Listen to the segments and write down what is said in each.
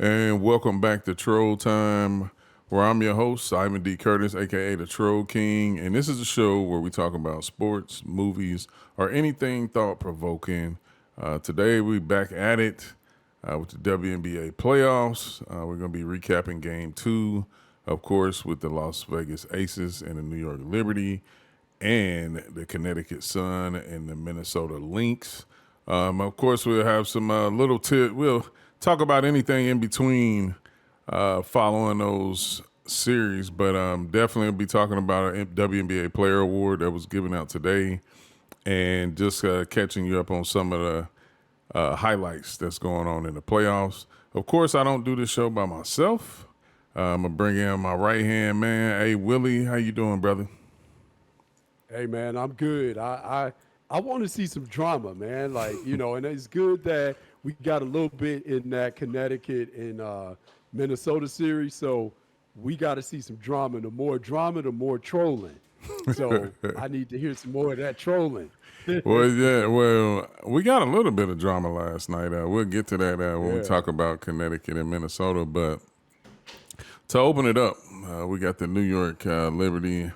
And welcome back to Troll Time, where I'm your host, Simon D. Curtis, aka the Troll King. And this is a show where we talk about sports, movies, or anything thought provoking. Today, we back at it with the WNBA playoffs. We're going to be recapping game two, of course, with the Las Vegas Aces and the New York Liberty, and the Connecticut Sun and the Minnesota Lynx. Of course, we'll have some little tip. We'll talk about anything in between following those series, but definitely will be talking about a WNBA Player Award that was given out today, and just catching you up on some of the highlights that's going on in the playoffs. Of course, I don't do this show by myself. I'm gonna bring in my right hand man. Hey, Willie, how you doing, brother? Hey man, I'm good. I want to see some drama, man. And it's good that we got a little bit in that Connecticut and Minnesota series. So we got to see some drama, the more trolling. So I need to hear some more of that trolling. Well, yeah, well, we got a little bit of drama last night. We'll get to that when we Yeah. talk about Connecticut and Minnesota. But to open it up, we got the New York Liberty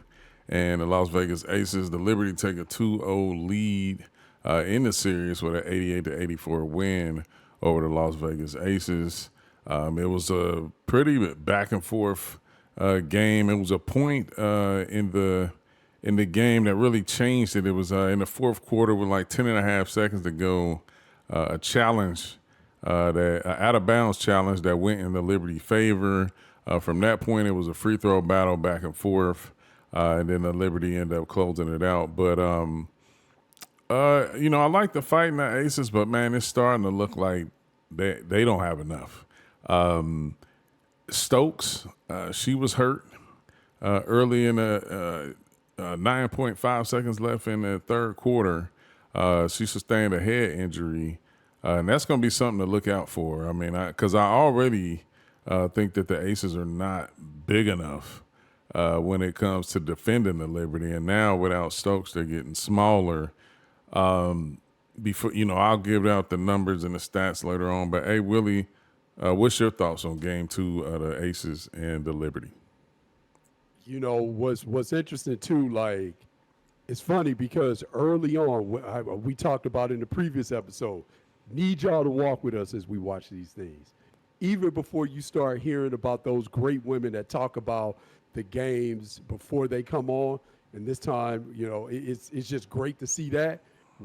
and the Las Vegas Aces. The Liberty take a 2-0 lead in the series with an 88-84 win over the Las Vegas Aces. It was a pretty back and forth game. It was a point in the game that really changed it. It was in the fourth quarter with like 10 and a half seconds to go. A challenge, out of bounds challenge that went in the Liberty favor. From that point, it was a free throw battle back and forth. And then the Liberty ended up closing it out. But, I like the fight in the Aces, but, man, it's starting to look like they don't have enough. Stokes, she was hurt early in the 9.5 seconds left in the third quarter. She sustained a head injury, and that's going to be something to look out for. I mean, because I already think that the Aces are not big enough when it comes to defending the Liberty, and now without Stokes, they're getting smaller. Before I'll give out the numbers and the stats later on. But hey, Willie, what's your thoughts on Game 2 of the Aces and the Liberty? What's interesting too, like it's funny because early on, we talked about in the previous episode, need y'all to walk with us as we watch these things. Even before you start hearing about those great women that talk about the games before they come on, and this time, it's just great to see that.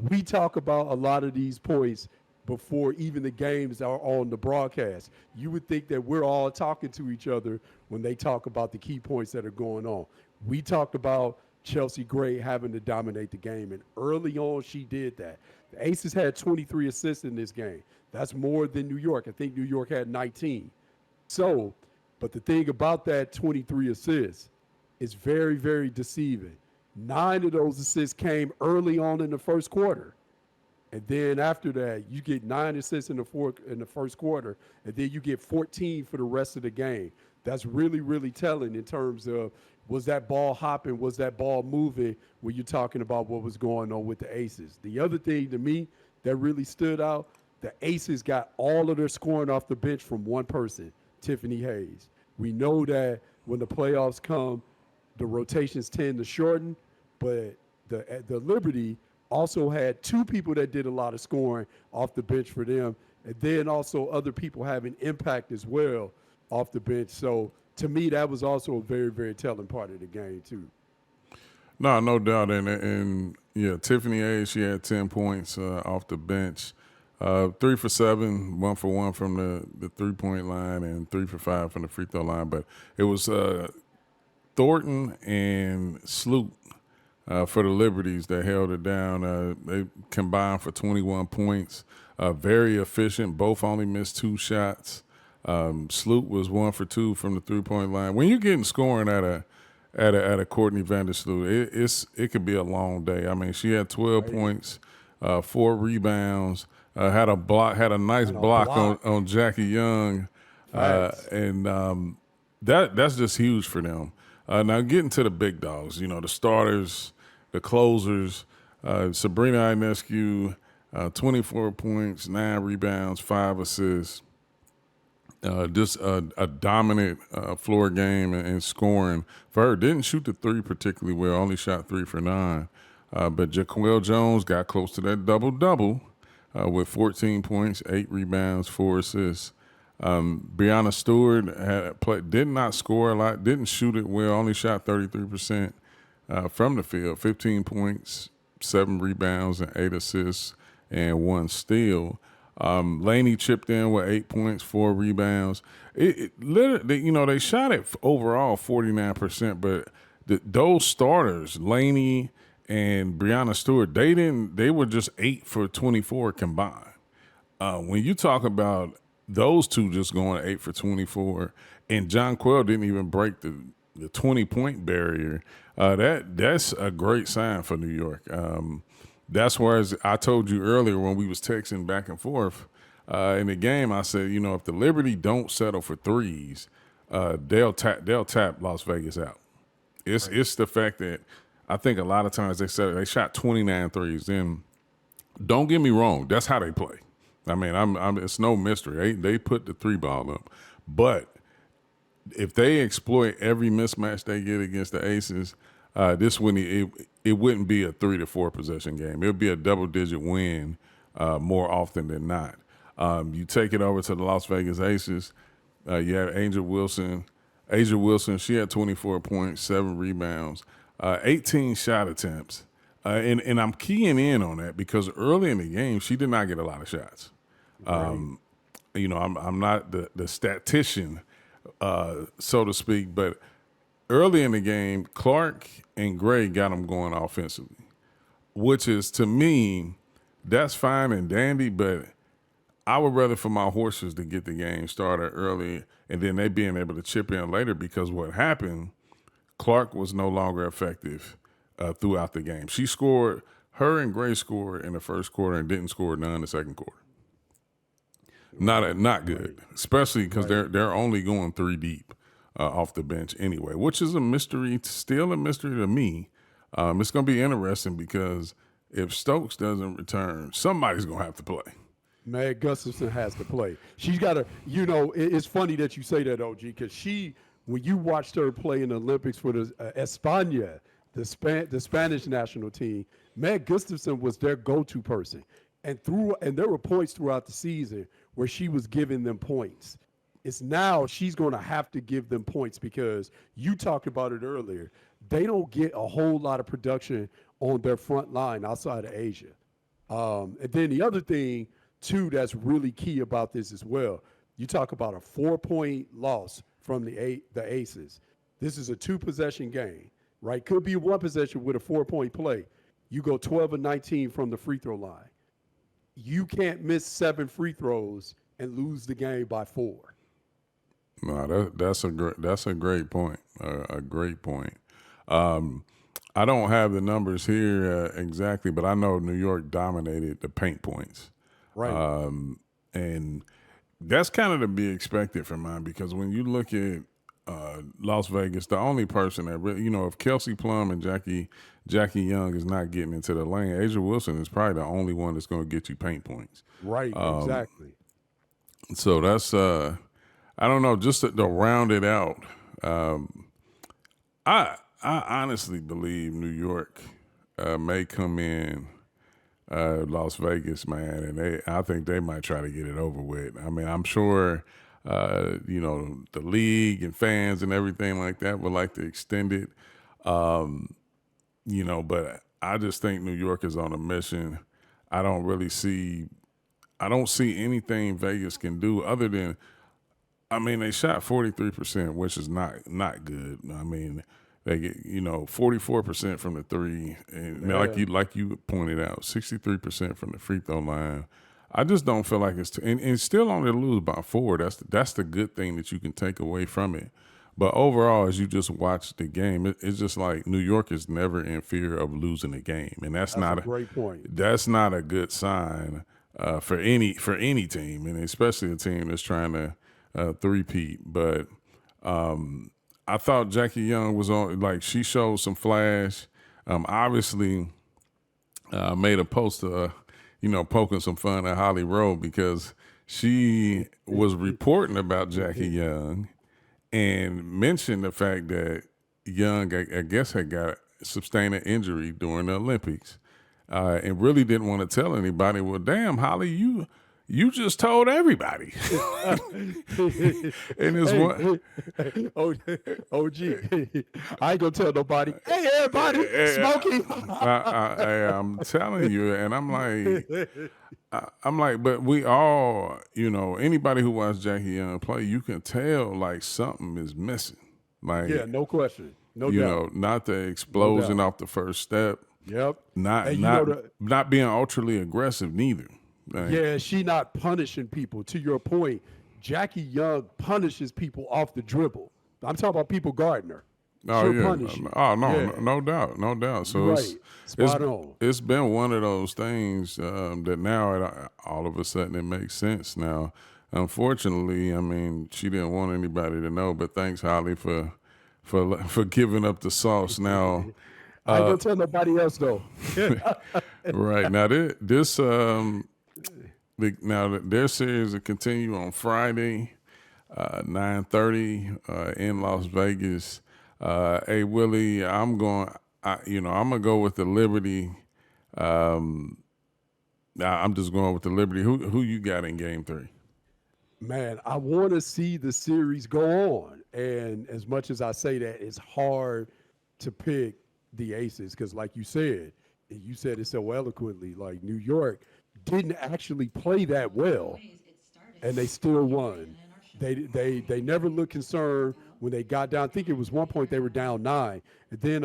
We talk about a lot of these points before even the games are on the broadcast. You would think that we're all talking to each other when they talk about the key points that are going on. We talked about Chelsea Gray having to dominate the game, and early on she did that. The Aces had 23 assists in this game. That's more than New York. I think New York had 19. So, but the thing about that 23 assists is very, very deceiving. 9 of those assists came early on in the first quarter. And then after that, you get 9 assists in the first quarter, and then you get 14 for the rest of the game. That's really, really telling in terms of, was that ball hopping, was that ball moving when you're talking about what was going on with the Aces. The other thing to me that really stood out, the Aces got all of their scoring off the bench from one person, Tiffany Hayes. We know that when the playoffs come, the rotations tend to shorten, but the Liberty also had 2 people that did a lot of scoring off the bench for them, and then also other people having impact as well off the bench. So to me, that was also a very, very telling part of the game too. No doubt. And yeah, Tiffany A, she had 10 points off the bench. 3 for 7, 1 for 1 from the 3-point line, and 3 for 5 from the free throw line. But it was Thornton and Sloot for the Liberties that held it down. They combined for 21 points. Very efficient. Both only missed 2 shots. Sloot was 1 for 2 from the 3-point line. When you're getting scoring at a Courtney Vandersloot, it could be a long day. I mean, she had 12 Right? points, 4 rebounds, had a nice And a block block. on Jackie Young, Facts. and that's just huge for them. Now getting to the big dogs, the starters, the closers, Sabrina Ionescu, 24 points, 9 rebounds, 5 assists. Just a dominant floor game and scoring for her. Didn't shoot the three particularly well, only shot 3 for 9. But Jaquel Jones got close to that double-double with 14 points, 8 rebounds, 4 assists. Breanna Stewart did not score a lot, didn't shoot it well, only shot 33% from the field, 15 points, 7 rebounds, and 8 assists, and 1 steal. Laney chipped in with 8 points, 4 rebounds. It literally, they shot it overall 49%, but those starters, Laney and Breanna Stewart, they were just 8 for 24 combined. When you talk about those two just going 8 for 24, and John Quell didn't even break the 20-point barrier, that's a great sign for New York. That's where, as I told you earlier when we was texting back and forth in the game, I said, if the Liberty don't settle for threes, they'll tap Las Vegas out. It's the fact that I think a lot of times they shot 29 threes. And don't get me wrong, that's how they play. I mean, it's no mystery. They put the 3 ball up, but if they exploit every mismatch they get against the Aces, this wouldn't it wouldn't be a 3 to 4 possession game. It would be a double-digit win more often than not. You take it over to the Las Vegas Aces. You have Angel Wilson. She had 24 points, 7 rebounds, 18 shot attempts. And I'm keying in on that because early in the game, she did not get a lot of shots. Right. I'm not the statistician, so to speak, but early in the game, Clark and Gray got them going offensively, which is, to me, that's fine and dandy, but I would rather for my horses to get the game started early and then they being able to chip in later, because what happened, Clark was no longer effective throughout the game. Her and Gray scored in the first quarter and didn't score none in the second quarter. Not good, especially because they're only going 3 deep off the bench anyway, which is still a mystery to me. It's going to be interesting because if Stokes doesn't return, somebody's going to have to play. Meg Gustafson has to play. She's got to, it's funny that you say that, OG, because when you watched her play in the Olympics for the España, the Spanish national team, Meg Gustafson was their go-to person. And there were points throughout the season where she was giving them points. It's now she's going to have to give them points because you talked about it earlier. They don't get a whole lot of production on their front line outside of Asia. And then the other thing, too, that's really key about this as well, you talk about a 4-point loss from the Aces. This is a 2-possession game, right? Could be 1 possession with a 4-point play. You go 12 and 19 from the free throw line. You can't miss 7 free throws and lose the game by 4. No, that's a great point. A great point. I don't have the numbers here exactly, but I know New York dominated the paint points. Right. And that's kind of to be expected from mine, because when you look at Las Vegas, the only person that really, if Kelsey Plum and Jackie Young is not getting into the lane, Asia Wilson is probably the only one that's going to get you paint points. Right, exactly. So that's, I don't know, just to round it out, I honestly believe New York may come in Las Vegas, man, and I think they might try to get it over with. I mean, I'm sure, the league and fans and everything like that would like to extend it, but I just think New York is on a mission. I don't see anything Vegas can do other than, they shot 43%, which is not good. I mean, they get 44% from the 3, and like you pointed out, 63% from the free throw line. I just don't feel like it's and still only lose by 4. That's the good thing that you can take away from it. But overall, as you just watch the game, it's just like New York is never in fear of losing a game, and that's not a great point. That's not a good sign for any team, and especially a team that's trying to three-peat. But I thought Jackie Young was on, she showed some flash. Obviously, made a post, poking some fun at Holly Rowe because she was reporting about Jackie Young and mentioned the fact that Young, I guess, had got sustained an injury during the Olympics, and really didn't want to tell anybody. Well, damn, Holly, you just told everybody. And it's one. Oh, OG. I ain't gonna tell nobody. Hey, everybody, Smokey. I'm telling you, and I'm like, but we all, anybody who watched Jackie Young play, you can tell like something is missing. Like, Yeah, no question, no doubt. Not the explosion off the first step, Yep. not And not being ultraly aggressive neither. Like, yeah, she not punishing people. To your point, Jackie Young punishes people off the dribble. I'm talking about people guarding her. Oh She'll yeah. punish you. Oh no, Yeah. no doubt, no doubt. So You're right. Spot on. it's been one of those things that now all of a sudden it makes sense. Now, unfortunately, I mean, she didn't want anybody to know. But thanks, Holly, for giving up the sauce. Now, I ain't gonna tell nobody else though. right now, their series will continue on Friday, 9:30 in Las Vegas. Hey Willie, I'm gonna go with the Liberty. I'm just going with the Liberty. Who you got in Game 3? Man, I want to see the series go on. And as much as I say that, it's hard to pick the Aces because, like you said, and you said it so eloquently, like New York didn't actually play that well, and they still won. They never looked concerned when they got down. I think it was one point they were down 9, and then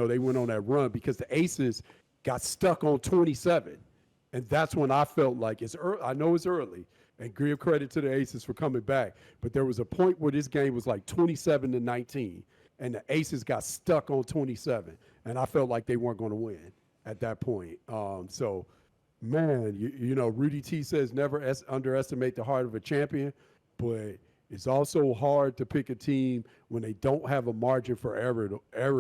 they went on that run because the Aces got stuck on 27, and that's when I felt like it's early. I know it's early, and give credit to the Aces for coming back, but there was a point where this game was like 27-19, and the Aces got stuck on 27, and I felt like they weren't going to win at that point. So, man, Rudy T says never underestimate the heart of a champion, but it's also hard to pick a team when they don't have a margin for error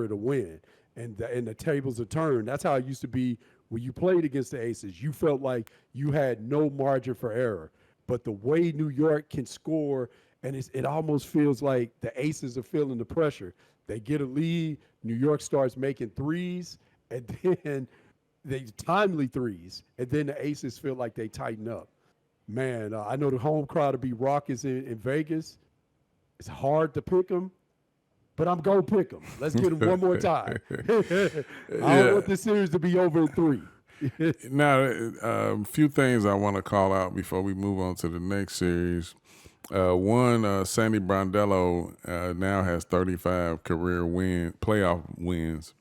to win, and the tables are turned. That's how it used to be when you played against the Aces. You felt like you had no margin for error, but the way New York can score, and it almost feels like the Aces are feeling the pressure. They get a lead, New York starts making threes, and then they timely threes, and then the Aces feel like they tighten up. Man, I know the home crowd will be raucous in Vegas. It's hard to pick them, but I'm going to pick them. Let's get them one more time. I don't want this series to be over in 3. Now, a few things I want to call out before we move on to the next series. One, Sandy Brondello now has 35 career playoff wins.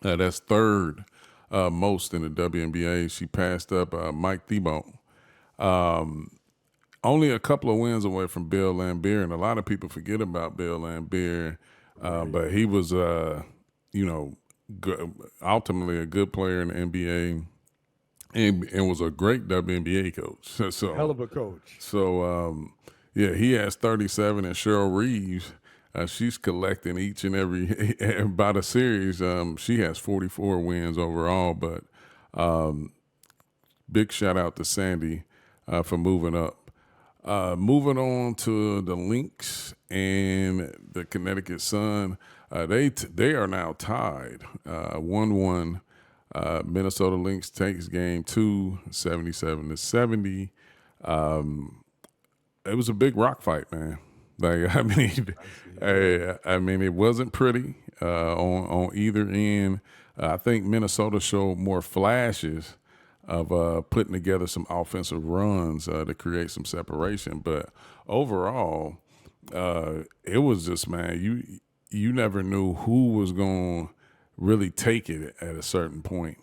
That's third most in the WNBA. She passed up Mike Thibault. Only a couple of wins away from Bill Laimbeer, and a lot of people forget about Bill Laimbeer, but he was, ultimately a good player in the NBA, and was a great WNBA coach. So hell of a coach. So he has 37, and Cheryl Reeves, she's collecting each and every by the series. She has 44 wins overall, but big shout out to Sandy for moving up. Moving on to the Lynx and the Connecticut Sun, they are now tied 1-1. Minnesota Lynx takes game 2, 77-70. It was a big rock fight, man. Like, I mean, it wasn't pretty on either end. I think Minnesota showed more flashes of putting together some offensive runs to create some separation. But overall, it was just, man, you never knew who was going to really take it at a certain point.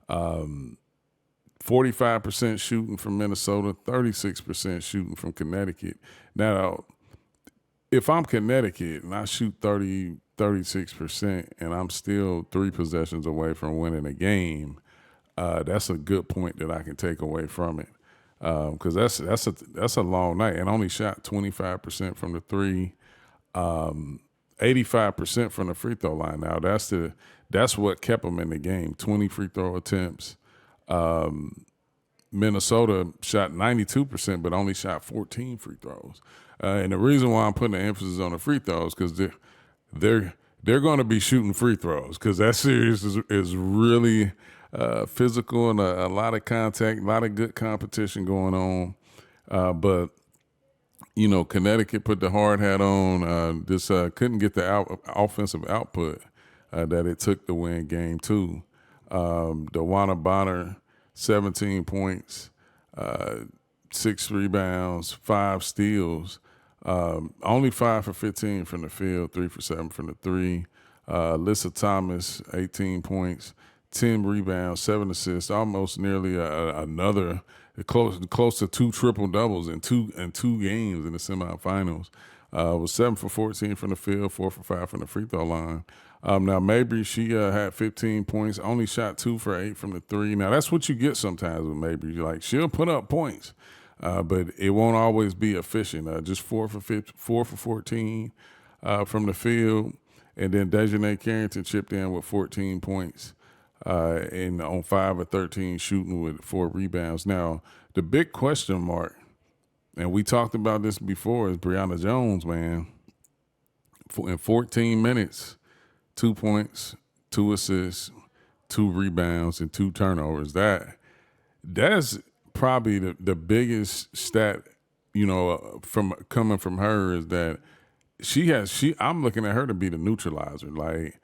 45% shooting from Minnesota, 36% shooting from Connecticut. Now, if I'm Connecticut and I shoot 36% and I'm still 3 possessions away from winning a game, that's a good point that I can take away from it, because that's a long night, and only shot 25% from the 3, 85% from the free throw line. Now that's what kept them in the game. 20 free throw attempts, Minnesota shot 92%, but only shot 14 free throws. And the reason why I'm putting the emphasis on the free throws because they're going to be shooting free throws because that series is really physical and a lot of contact, a lot of good competition going on. But Connecticut put the hard hat on. Couldn't get the offensive output that it took to win game 2. DeWanna Bonner, 17 points, 6 rebounds, 5 steals, only 5 for 15 from the field, 3 for 7 from the 3. Alyssa Thomas, 18 points, 10 rebounds, 7 assists, almost nearly another close to 2 triple doubles in two games in the semifinals. Was 7 for 14 from the field, 4 for 5 from the free throw line. Now Mabry, she had 15 points, only shot 2 for 8 from the 3. Now that's what you get sometimes with Mabry. Like she'll put up points, but it won't always be efficient. Just 4 for 14 from the field, and then Dejanay Carrington chipped in with 14 points. And on 5 of 13 shooting with 4 rebounds. Now, the big question mark, and we talked about this before, is Brianna Jones, man. In 14 minutes, 2 points, 2 assists, 2 rebounds, and 2 turnovers. That's probably the biggest stat, from coming from her is that I'm looking at her to be the neutralizer. Like,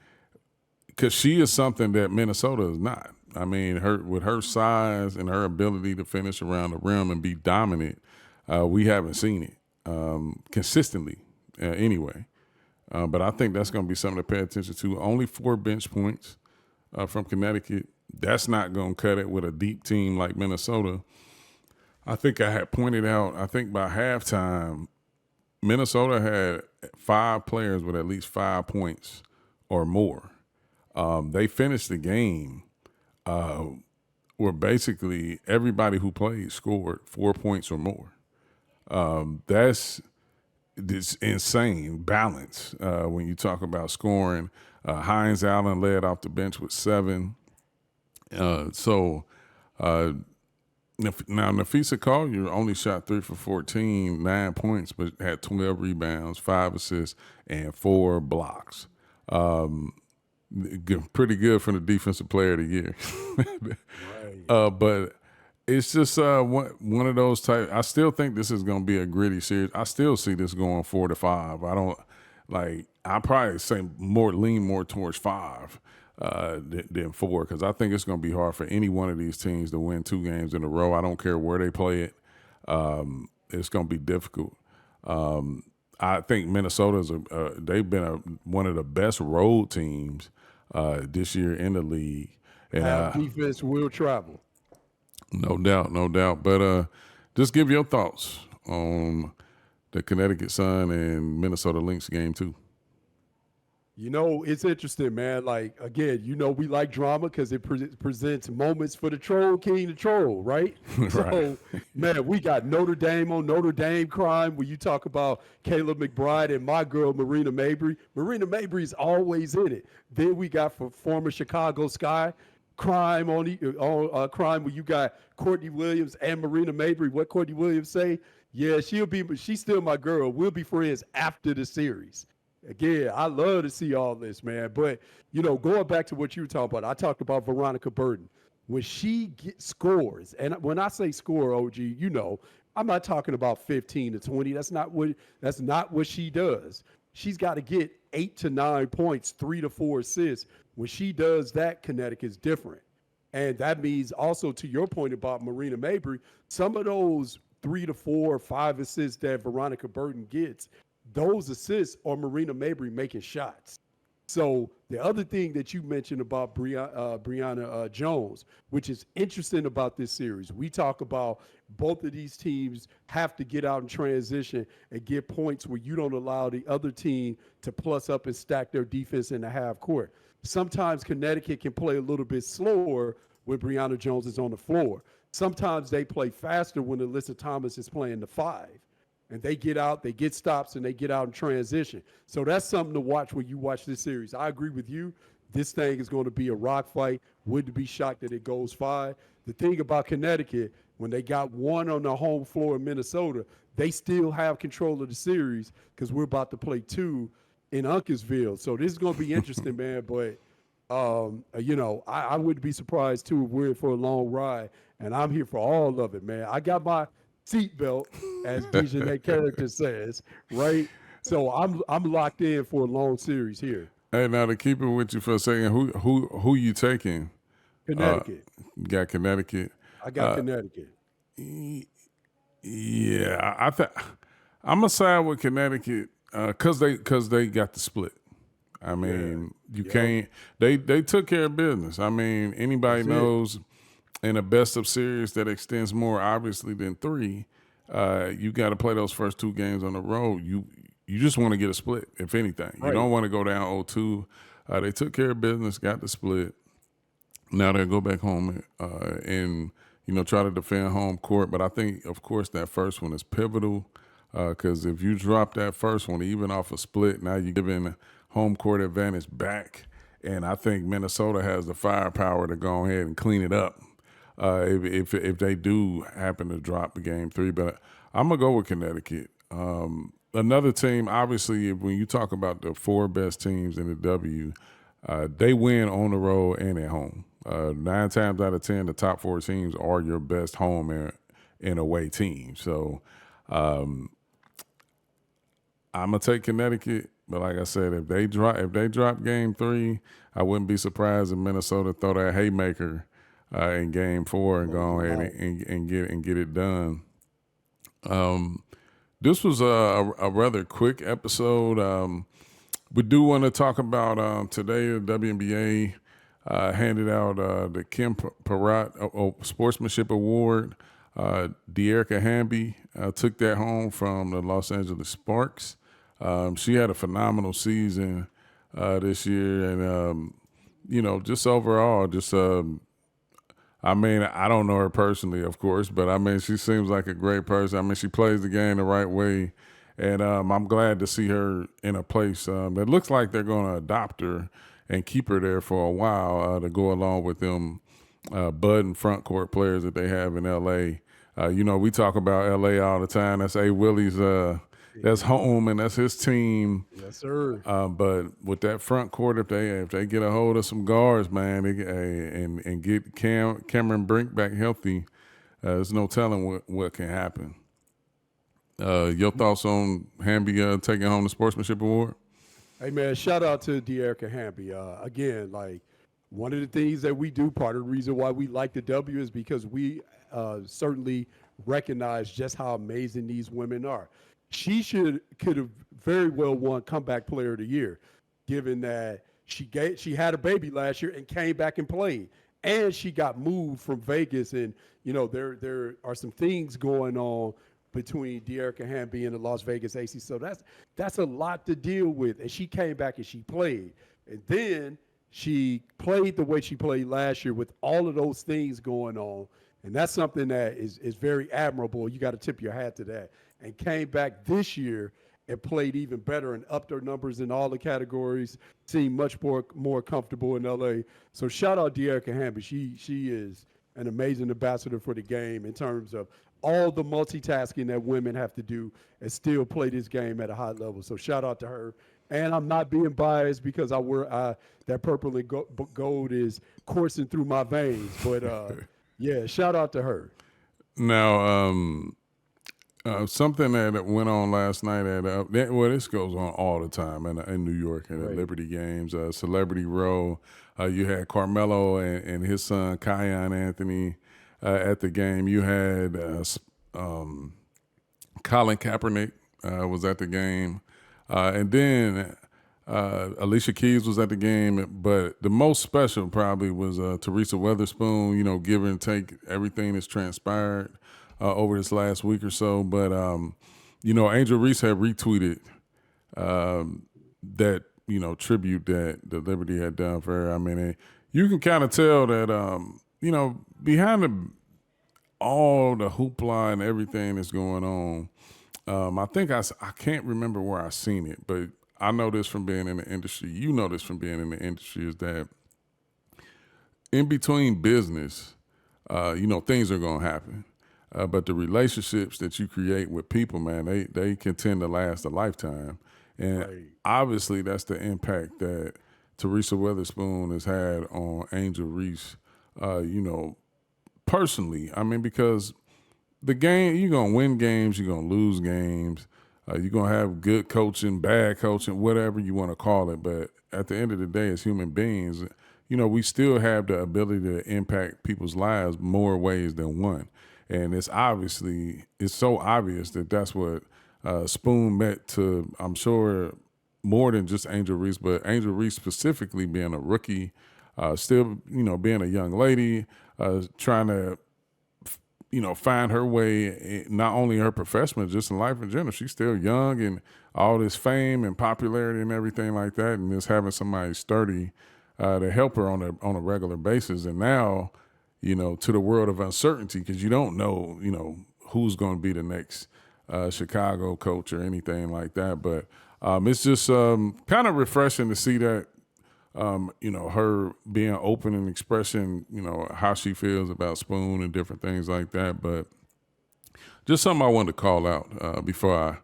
because she is something that Minnesota is not. I mean, with her size and her ability to finish around the rim and be dominant, we haven't seen it consistently anyway. But I think that's going to be something to pay attention to. Only 4 bench points from Connecticut. That's not going to cut it with a deep team like Minnesota. I think I had pointed out, by halftime, Minnesota had 5 players with at least 5 points or more. They finished the game where basically everybody who played scored 4 points or more. That's insane balance when you talk about scoring. Hines Allen led off the bench with 7. Now Nafisa Collier only shot 3 for 14, 9 points, but had 12 rebounds, 5 assists, and 4 blocks. Pretty good for the defensive player of the year. Right. But it's just one of those type. I still think this is going to be a gritty series. I still see this going 4-5. I probably say lean more towards 5 than 4 because I think it's going to be hard for any one of these teams to win 2 games in a row. I don't care where they play it. It's going to be difficult. I think Minnesota's they've been one of the best road teams this year in the league. And defense will travel. No doubt. But just give your thoughts on the Connecticut Sun and Minnesota Lynx game 2. It's interesting, man. Like, again, we like drama because it presents moments for the troll king to troll, right? Right. So, man, we got Notre Dame on Notre Dame crime when you talk about Caleb McBride and my girl, Marina Mabry. Marina Mabry is always in it. Then we got for former Chicago Sky crime on crime where you got Courtney Williams and Marina Mabry. What Courtney Williams say? Yeah, she's still my girl. We'll be friends after the series. Again, I love to see all this, man. But, going back to what you were talking about, I talked about Veronica Burton. When she scores, and when I say score, OG, I'm not talking about 15 to 20. That's not what she does. She's got to get 8 to 9 points, 3 to 4 assists. When she does that, Connecticut's different. And that means also to your point about Marina Mabry, some of those 3 to 4 or 5 assists that Veronica Burton gets, those assists are Marina Mabry making shots. So the other thing that you mentioned about Brianna Jones, which is interesting about this series, we talk about both of these teams have to get out in transition and get points where you don't allow the other team to plus up and stack their defense in the half court. Sometimes Connecticut can play a little bit slower when Brianna Jones is on the floor. Sometimes they play faster when Alyssa Thomas is playing the 5. And they get out, they get stops, and they get out in transition. So that's something to watch when you watch this series. I agree with you. This thing is going to be a rock fight. Wouldn't be shocked that it goes 5. The thing about Connecticut, when they got one on the home floor in Minnesota, they still have control of the series because we're about to play two in Uncasville. So this is going to be interesting, man. But I wouldn't be surprised too if we're in for a long ride, and I'm here for all of it, man. I got my seatbelt, as Dejanay character says, right? So I'm locked in for a long series here. Hey, now to keep it with you for a second, who you taking? Connecticut. You got Connecticut. I got Connecticut. Yeah, I'm gonna side with Connecticut because they got the split. I mean, you can't. They took care of business. I mean, anybody knows in a best of series that extends more obviously than three. You got to play those first two games on the road. You just want to get a split, if anything. You don't want to go down 0-2. They took care of business, got the split. Now they'll go back home and try to defend home court. But I think, of course, that first one is pivotal because if you drop that first one, even off a split, now you're giving home court advantage back. And I think Minnesota has the firepower to go ahead and clean it up if they do happen to drop game three. But I'm going to go with Connecticut. Another team, obviously, when you talk about the four best teams in the W, they win on the road and at home. 9 times out of 10, the top four teams are your best home and away team. So I'm gonna take Connecticut, but like I said, if they drop game three, I wouldn't be surprised if Minnesota throw that haymaker in game 4 and go ahead and get it done. This was a rather quick episode. We do want to talk about today the WNBA handed out the Kim Perrot Sportsmanship Award. De'Erica Hamby took that home from the Los Angeles Sparks. She had a phenomenal season this year, and just overall, I mean, I don't know her personally, of course, but I mean, she seems like a great person. I mean, she plays the game the right way, and I'm glad to see her in a place that looks like they're going to adopt her and keep her there for a while to go along with them budding front court players that they have in L.A. We talk about L.A. all the time. That's A. Willie's that's home and that's his team. Yes, sir. But with that front court, if they get a hold of some guards, man, and get Cameron Brink back healthy, there's no telling what can happen. Your thoughts on Hamby taking home the Sportsmanship Award? Hey, man, shout out to De'Erica Hamby. Again, like one of the things that we do, part of the reason why we like the W is because we certainly recognize just how amazing these women are. She could have very well won Comeback Player of the Year, given that she had a baby last year and came back and played, and she got moved from Vegas. And there are some things going on between De'Erica Hamby and the Las Vegas AC, so that's a lot to deal with. And she came back and she played, and then she played the way she played last year with all of those things going on. And that's something that is very admirable. You got to tip your hat to that. And came back this year and played even better and upped her numbers in all the categories, seemed much more comfortable in LA. So shout out De'Erica Hamby. She is an amazing ambassador for the game in terms of all the multitasking that women have to do and still play this game at a high level. So shout out to her. And I'm not being biased because that purple and gold is coursing through my veins. But yeah, shout out to her. Now, something that went on last night this goes on all the time in New York and at Liberty Games, Celebrity Row. You had Carmelo and his son Kiyan Anthony at the game. You had Colin Kaepernick was at the game, and then Alicia Keys was at the game. But the most special probably was Teresa Weatherspoon. Give and take everything that's transpired over this last week or so. But, Angel Reese had retweeted that, tribute that the Liberty had done for her. I mean, you can kind of tell that, behind all the hoopla and everything that's going on, I think I can't remember where I seen it, but I know this from being in the industry. You know this from being in the industry is that in between business, things are going to happen. but the relationships that you create with people, man, they can tend to last a lifetime. And Right. obviously that's the impact that Teresa Weatherspoon has had on Angel Reese, personally. I mean, because the game, you're going to win games, you're going to lose games, you're going to have good coaching, bad coaching, whatever you want to call it. But at the end of the day, as human beings, we still have the ability to impact people's lives more ways than one. And it's so obvious that that's what Spoon meant to, I'm sure, more than just Angel Reese, but Angel Reese specifically being a rookie, still, being a young lady, trying to find her way, not only in her profession, but just in life in general. She's still young and all this fame and popularity and everything like that, and just having somebody sturdy to help her on a regular basis. And now, to the world of uncertainty, because you don't know, who's going to be the next Chicago coach or anything like that. But it's just kind of refreshing to see that, her being open and expressing, how she feels about Spoon and different things like that. But just something I wanted to call out before I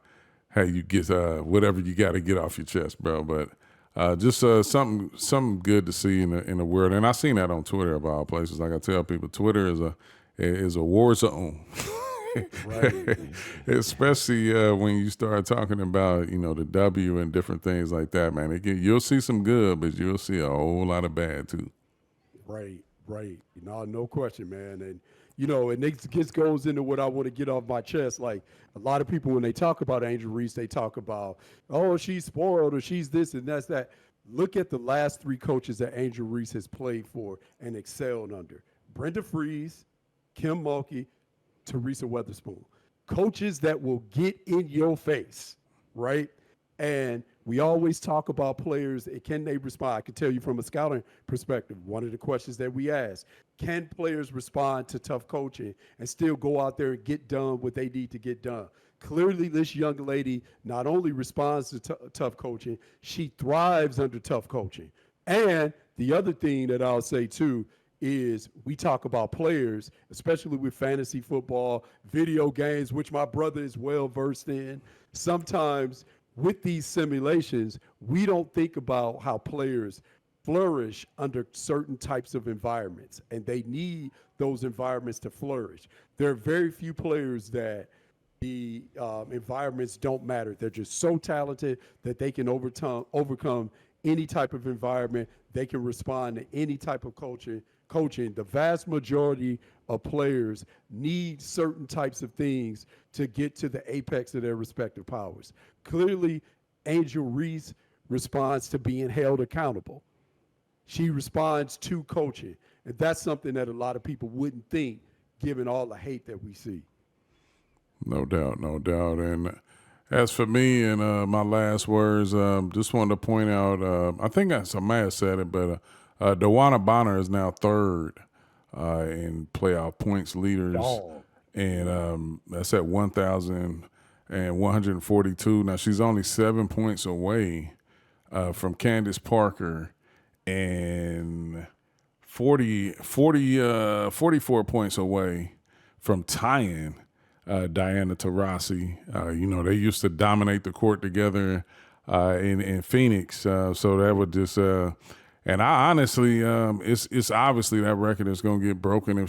have you get whatever you got to get off your chest, bro. But just something good to see in the world. And I seen that on Twitter of all places. Like I tell people, Twitter is a war zone. Right. Especially when you start talking about the W and different things like that, man. You'll see some good, but you'll see a whole lot of bad too. Right. No question, man. And and it just goes into what I want to get off my chest. Like a lot of people, when they talk about Angel Reese, they talk about, oh, she's spoiled or she's this and that's that. Look at the last 3 coaches that Angel Reese has played for and excelled under: Brenda Freeze, Kim Mulkey, Teresa Weatherspoon. Coaches that will get in your face, right? And we always talk about players, can they respond? I can tell you from a scouting perspective, one of the questions that we ask, can players respond to tough coaching and still go out there and get done what they need to get done? Clearly, this young lady not only responds to tough coaching, she thrives under tough coaching. And the other thing that I'll say too is we talk about players, especially with fantasy football, video games, which my brother is well versed in. Sometimes with these simulations, we don't think about how players flourish under certain types of environments, and they need those environments to flourish. There are very few players that the environments don't matter. They're just so talented that they can overcome any type of environment. They can respond to any type of coaching. The vast majority of players need certain types of things to get to the apex of their respective powers. Clearly, Angel Reese responds to being held accountable. She responds to coaching. And that's something that a lot of people wouldn't think, given all the hate that we see. No doubt. And as for me and my last words, just wanted to point out, I think I might have said it, but DeWanna Bonner is now 3rd in playoff points leaders. Dog. And that's at 1,142. Now, she's only 7 points away from Candace Parker and 44 points away from tying Diana Taurasi. They used to dominate the court together in Phoenix. So that would just and I honestly, it's obviously that record is going to get broken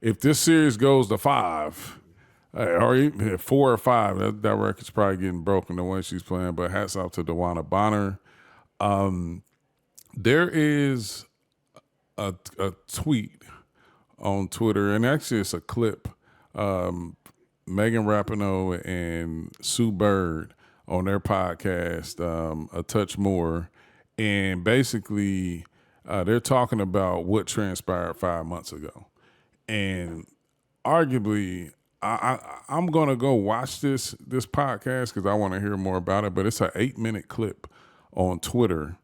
if this series goes to 5 or even 4 or 5. That record's probably getting broken the way she's playing. But hats off to DeWanna Bonner. There is a tweet on Twitter, and actually it's a clip. Megan Rapinoe and Sue Bird on their podcast, A Touch More, and basically they're talking about what transpired 5 months ago. And arguably, I'm going to go watch this podcast because I want to hear more about it, but it's an 8-minute clip on Twitter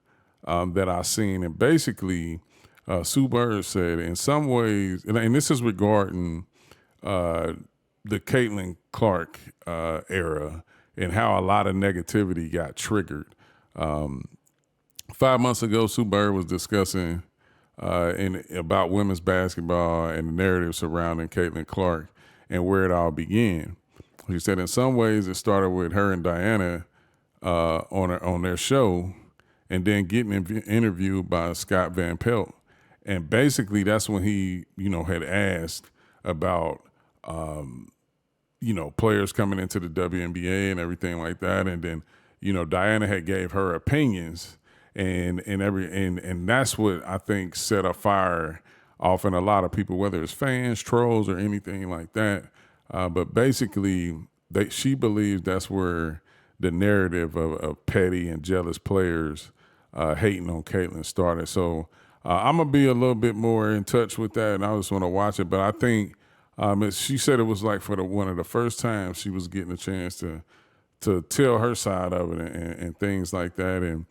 that I seen. And basically, Sue Bird said in some ways, and this is regarding the Caitlin Clark era and how a lot of negativity got triggered. 5 months ago, Sue Bird was discussing about women's basketball and the narrative surrounding Caitlin Clark. and where it all began. She said in some ways it started with her and Diana on their show, and then getting interviewed by Scott Van Pelt. And basically that's when he, had asked about, players coming into the WNBA and everything like that. And then, Diana had gave her opinions and that's what I think set a fire off in a lot of people, whether it's fans, trolls, or anything like that. But basically, she believes that's where the narrative of petty and jealous players hating on Caitlyn started. So I'm going to be a little bit more in touch with that, and I just want to watch it. But I think she said it was like for one of the first times she was getting a chance to tell her side of it and things like that. And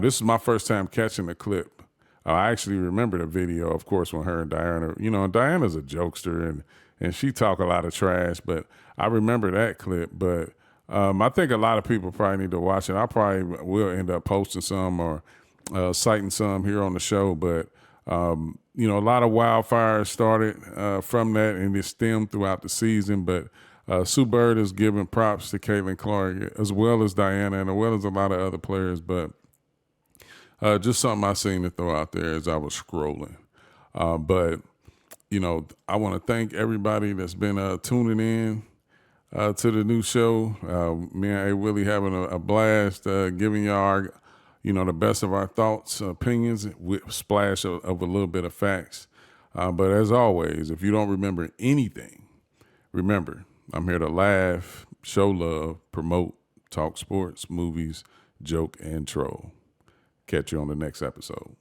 this is my first time catching the clip. I actually remember the video, of course, when her and Diana, and Diana's a jokester and she talk a lot of trash, but I remember that clip. But I think a lot of people probably need to watch it. I probably will end up posting some or citing some here on the show. But, a lot of wildfires started from that, and it stemmed throughout the season. But Sue Bird is giving props to Caitlin Clark as well as Diana and as well as a lot of other players. But just something I seen to throw out there as I was scrolling. But, I want to thank everybody that's been tuning in to the new show. Me and A. Willie having a blast giving y'all the best of our thoughts, opinions, with a splash of a little bit of facts. But as always, if you don't remember anything, remember, I'm here to laugh, show love, promote, talk sports, movies, joke, and troll. Catch you on the next episode.